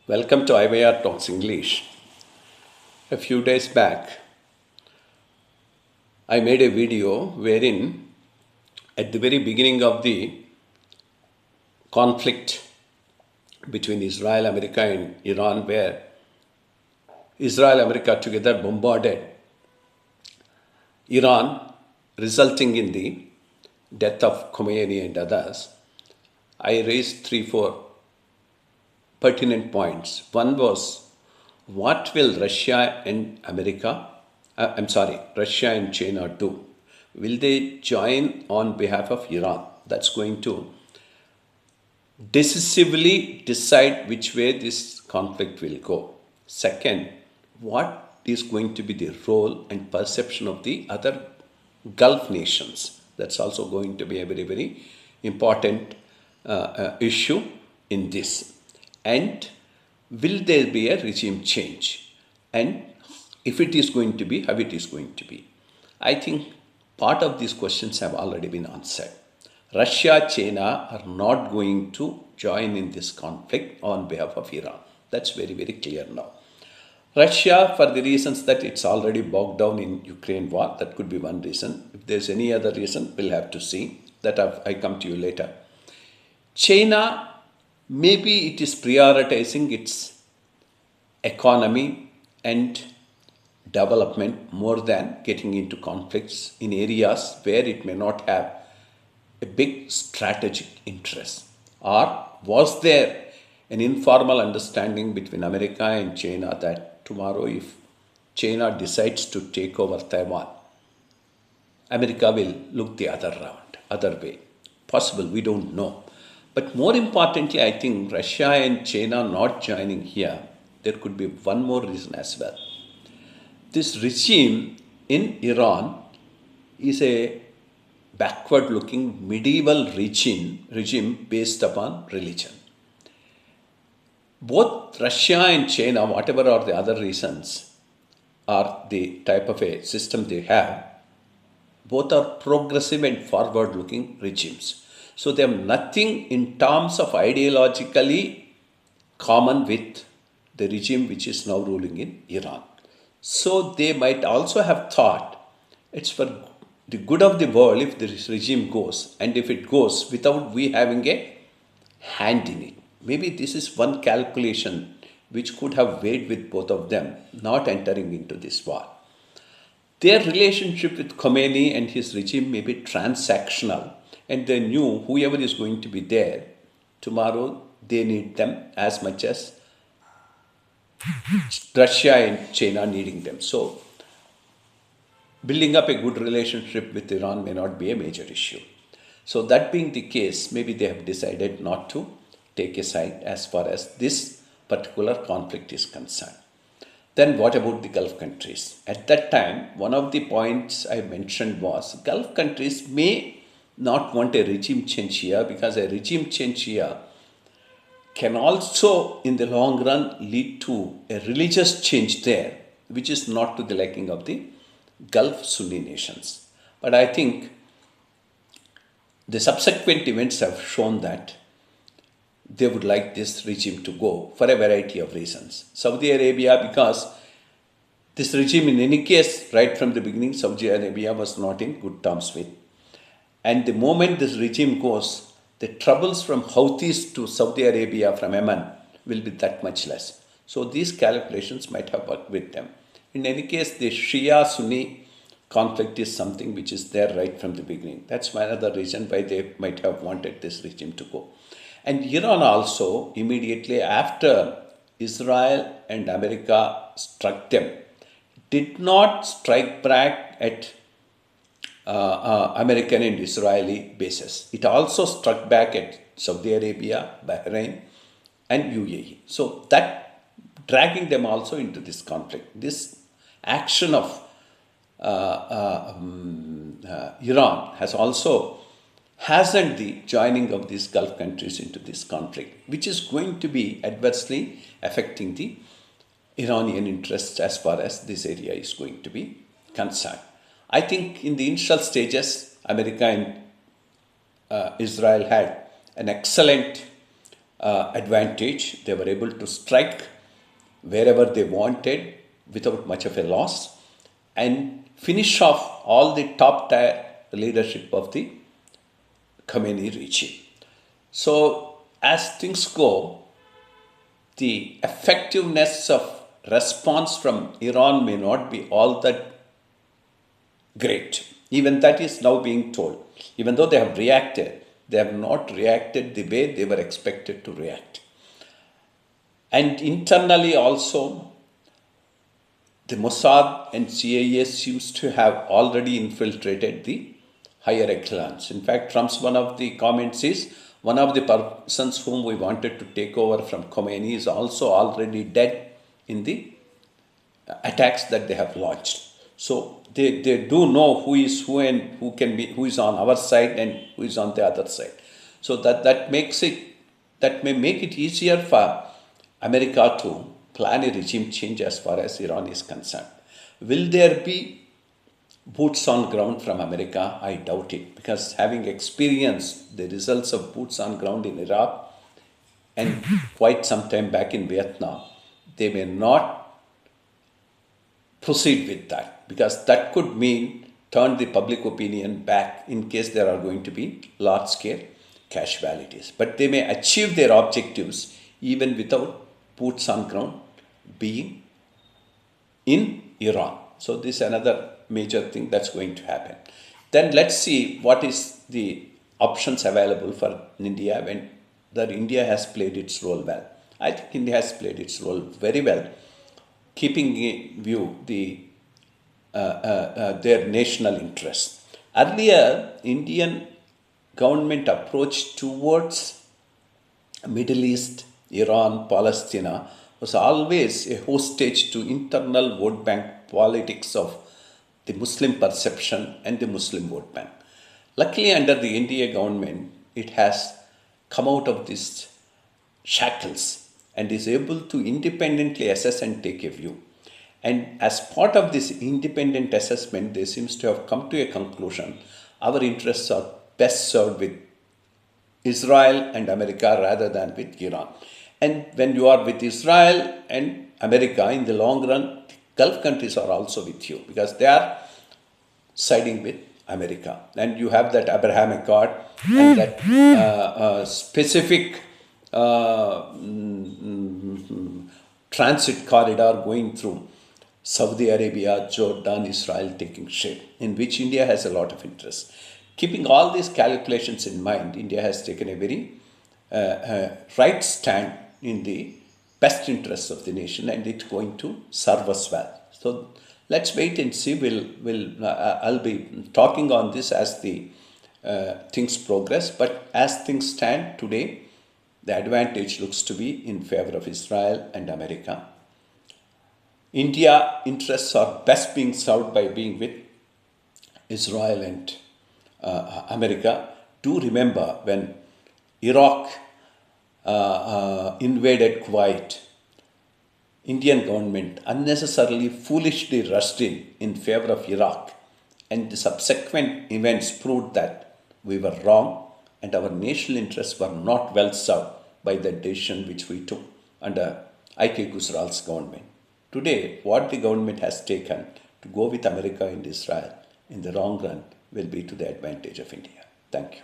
Welcome to IYR Talks English. A few days back, I made a video wherein at the very beginning of the conflict between Israel, America and Iran, where Israel, America together bombarded Iran, resulting in the death of Khomeini and others, I raised 3-4 pertinent points. One was, what will Russia and Russia and China do? Will they join on behalf of Iran? That's going to decisively decide which way this conflict will go. Second, what is going to be the role and perception of the other Gulf nations? That's also going to be a very, very important issue in this. And will there be a regime change? And if it is going to be, how it is going to be? I think part of these questions have already been answered. Russia, China are not going to join in this conflict on behalf of Iran. That's very, very clear now. Russia, for the reasons that it's already bogged down in Ukraine war, that could be one reason. If there's any other reason, we'll have to see. That I come to you later. China, maybe it is prioritizing its economy and development more than getting into conflicts in areas where it may not have a big strategic interest. Or was there an informal understanding between America and China that tomorrow if China decides to take over Taiwan, America will look the other way? Possible, we don't know. But more importantly, I think Russia and China not joining here, there could be one more reason as well. This regime in Iran is a backward-looking medieval regime based upon religion. Both Russia and China, whatever are the other reasons, are the type of a system they have, both are progressive and forward-looking regimes. So they have nothing in terms of ideologically common with the regime which is now ruling in Iran. So they might also have thought it's for the good of the world if this regime goes, and if it goes without we having a hand in it. Maybe this is one calculation which could have weighed with both of them not entering into this war. Their relationship with Khomeini and his regime may be transactional, and they knew whoever is going to be there, tomorrow they need them as much as Russia and China needing them. So, building up a good relationship with Iran may not be a major issue. So, that being the case, maybe they have decided not to take a side as far as this particular conflict is concerned. Then what about the Gulf countries? At that time, one of the points I mentioned was Gulf countries may not want a regime change here, because a regime change here can also in the long run lead to a religious change there, which is not to the liking of the Gulf Sunni nations. But I think the subsequent events have shown that they would like this regime to go for a variety of reasons. Saudi Arabia, because this regime in any case, right from the beginning, Saudi Arabia was not in good terms with. And the moment this regime goes, the troubles from Houthis to Saudi Arabia from Yemen will be that much less. So these calculations might have worked with them. In any case, the Shia-Sunni conflict is something which is there right from the beginning. That's one other reason why they might have wanted this regime to go. And Iran also, immediately after Israel and America struck them, did not strike back at American and Israeli bases. It also struck back at Saudi Arabia, Bahrain and UAE. So that dragging them also into this conflict. This action of Iran has also hastened the joining of these Gulf countries into this conflict, which is going to be adversely affecting the Iranian interests as far as this area is going to be concerned. I think in the initial stages, America and Israel had an excellent advantage. They were able to strike wherever they wanted without much of a loss and finish off all the top tier leadership of the Khomeini regime. So, as things go, the effectiveness of response from Iran may not be all that great. Even that is now being told. Even though they have reacted, they have not reacted the way they were expected to react. And internally also, the Mossad and CIA seems to have already infiltrated the higher echelons. In fact, Trump's one of the comments is, one of the persons whom we wanted to take over from Khomeini is also already dead in the attacks that they have launched. So they do know who is who and who is on our side and who is on the other side. So that may make it easier for America to plan a regime change as far as Iran is concerned. Will there be boots on ground from America? I doubt it, because having experienced the results of boots on ground in Iraq and quite some time back in Vietnam, they may not proceed with that, because that could mean turn the public opinion back in case there are going to be large scale casualties. But they may achieve their objectives even without boots on ground being in Iran. So this is another major thing that's going to happen. Then let's see what is the options available for India when that India has played its role well. I think India has played its role very well, keeping in view their national interests. Earlier, Indian government approach towards Middle East, Iran, Palestine was always a hostage to internal vote bank politics of the Muslim perception and the Muslim vote bank. Luckily, under the India government, it has come out of these shackles and is able to independently assess and take a view. And as part of this independent assessment, they seems to have come to a conclusion: our interests are best served with Israel and America rather than with Iran. And when you are with Israel and America, in the long run, Gulf countries are also with you, because they are siding with America. And you have that Abraham Accord and that specific transit corridor going through Saudi Arabia, Jordan, Israel taking shape, in which India has a lot of interest. Keeping all these calculations in mind, India has taken a very right stand in the best interests of the nation, and it's going to serve us well. So let's wait and see. I'll be talking on this as the things progress. But as things stand today, the advantage looks to be in favor of Israel and America. India interests are best being served by being with Israel and America. Do remember when Iraq invaded Kuwait, Indian government unnecessarily foolishly rushed in favor of Iraq, and the subsequent events proved that we were wrong and our national interests were not well served by the decision which we took under I.K. Gujral's government. Today, what the government has taken to go with America and Israel in the long run will be to the advantage of India. Thank you.